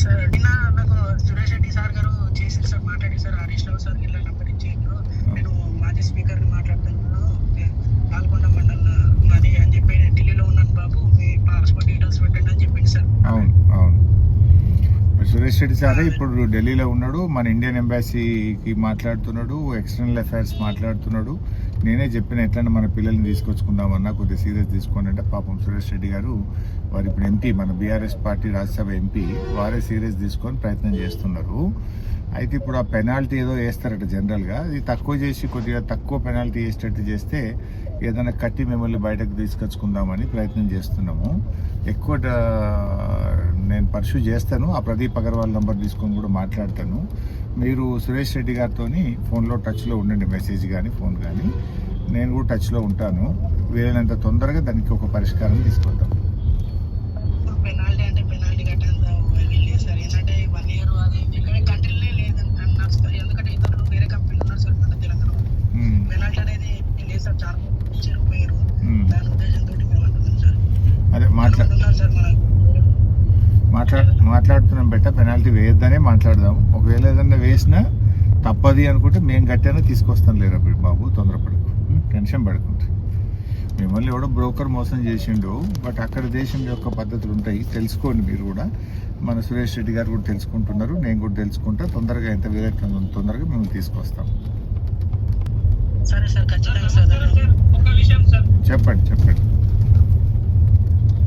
Sir నిన్న నాకు Suresh Reddy sir గారు చేసి సార్ మాట్లాడి సార్ హరీష్ రావు సార్ ఇలా నంబర్ ఇచ్చేయండు, నేను మాజీ స్పీకర్ ని మాట్లాడుతున్నాను, పాల్గొండ మండలం మాది అని చెప్పి ఢిల్లీలో ఉన్నాను బాబు, మీ పాస్పోర్ట్ డీటెయిల్స్ పెట్టండి అని చెప్పింది సార్. అవును అవును, సురేష్ రెడ్డి సారే ఇప్పుడు ఢిల్లీలో ఉన్నాడు, మన ఇండియన్ ఎంబాసీకి మాట్లాడుతున్నాడు, ఎక్స్టర్నల్ అఫైర్స్ మాట్లాడుతున్నాడు. నేనే చెప్పిన ఎట్లన్నా మన పిల్లల్ని తీసుకొచ్చుకుందామన్నా కొద్దిగా సీరియస్ తీసుకోండి అంటే పాపం సురేష్ రెడ్డి గారు వారు ఇప్పుడు ఎంపీ, మన బీఆర్ఎస్ పార్టీ రాజ్యసభ ఎంపీ, వారే సీరియస్ తీసుకొని ప్రయత్నం చేస్తున్నారు. అయితే ఇప్పుడు ఆ పెనాల్టీ ఏదో వేస్తారట జనరల్గా, అది తక్కువ చేసి కొద్దిగా తక్కువ పెనాల్టీ వేసేటట్టు చేస్తే ఏదైనా కట్టి మిమ్మల్ని బయటకు తీసుకొచ్చుకుందామని ప్రయత్నం చేస్తున్నాము. ఎక్కువ నేను పర్సూ చేస్తాను, ఆ ప్రదీప్ అగర్వాల్ నంబర్ తీసుకొని కూడా మాట్లాడతాను. మీరు సురేష్ రెడ్డి గారితో ఫోన్లో టచ్లో ఉండండి, మెసేజ్ కానీ ఫోన్ కానీ, నేను కూడా టచ్లో ఉంటాను. వీలైనంత తొందరగా దానికి ఒక పరిష్కారం తీసుకుంటాం. పెనాల్టీ అంటే పెనాల్టీ కట్టేంత వెళ్ళలేదు సార్, ఏంటంటే 1 year అది ఇక్కడ కంట్రీలే లేదు అన్నారు సార్, ఎందుకంటే ఇతరులు వేరే కంపెనీలు ఉన్నారు సార్ మన తెలంగాణలో. పెనాల్టీ అనేది లేదు సార్, చాలా ఇచ్చారు పోయారు, దాని ఉద్దేశంతో మేము అంటున్నాం సార్. అదే సార్ మాట్లాడుతున్నాం బెట్ట, పెనాల్టీ వేయొద్దనే మాట్లాడదాం. ఒకవేళ ఏదన్నా వేసినా తప్పది అనుకుంటే మేము గట్టినా తీసుకొస్తాం లేరా బాబు, తొందరపడకు, టెన్షన్ పడుకుంటు. మిమ్మల్ని ఎవడో బ్రోకర్ మోసం చేసిండు, బట్ అక్కడ దేశం యొక్క పద్ధతులు ఉంటాయి, తెలుసుకోండి మీరు కూడా. మన సురేష్ రెడ్డి గారు కూడా తెలుసుకుంటున్నారు, నేను కూడా తెలుసుకుంటా. తొందరగా ఎంత వీలైతే తొందరగా మేము తీసుకొస్తాం. సరే సార్, ఖచ్చితంగా సార్. ఒక విషయం సార్, చెప్పండి చెప్పండి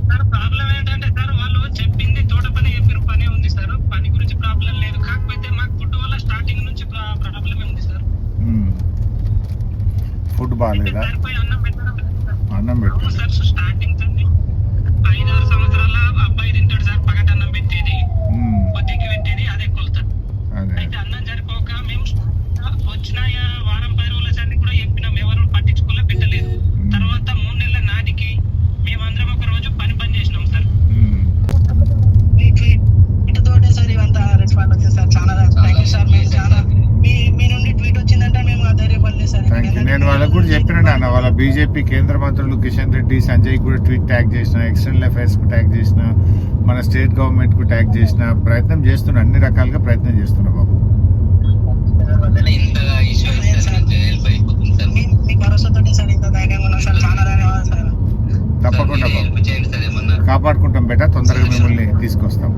సార్. ప్రాబ్లం ఏంటంటే సార్, వాళ్ళు చెప్పింది తోట పని చెప్పిన పనే ఉంది సార్, పని గురించి ప్రాబ్లం లేదు, కాకపోతే మాకు ఫుడ్ వల్ల స్టార్టింగ్ నుంచి ప్రాబ్లమే ఉంది సార్. ఫుడ్ బాగాలేదా? అన్నం పెట్టారు సార్, స్టార్టింగ్ 5-6 సంవత్సరాల అబ్బాయి తింటాడు సార్, పగటి అన్నం పెట్టేది, కొద్దికి పెట్టేది, అదే కొలుతాడు. అయితే అన్నం సరిపోక మేము వచ్చిన వారం 10 రోజుల సార్ని కూడా చెప్పినాం, ఎవరు పట్టించుకోలే, పెట్టలేదు. తర్వాత 3 నెలల నాటికి మేమందరం ఒక రోజు పని చేసినాం సార్. ఇటుతోటే సార్ ఇవంతా రెస్పాండ్ వచ్చింది సార్, చాలా థ్యాంక్ యూ సార్. మేము చాలా మీ నుండి ట్వీట్ వచ్చిందంటే మేము ధైర్యపడలేదు సార్. నేను వాళ్ళకు కూడా చెప్పినా అన్న, వాళ్ళ బీజేపీ కేంద్ర మంత్రులు కిషన్ రెడ్డి, సంజయ్ కూడా ట్వీట్ ట్యాగ్ చేసిన, ఎక్స్టర్నల్ అఫైర్స్ కు ట్యాగ్ చేసిన, మన స్టేట్ గవర్నమెంట్ కు ట్యాగ్ చేసిన, ప్రయత్నం చేస్తున్నా, అన్ని రకాలుగా ప్రయత్నం చేస్తున్నా బాబు. మీ భరోసాతోటి సార్ ఇంత ధైర్యంగా ఉన్నాం సార్, చాలా ధన్యవాదాలు సార్. తప్పకుండా బాబు, కాపాడుకుంటాం బేటా, తొందరగా మిమ్మల్ని తీసుకొస్తాం.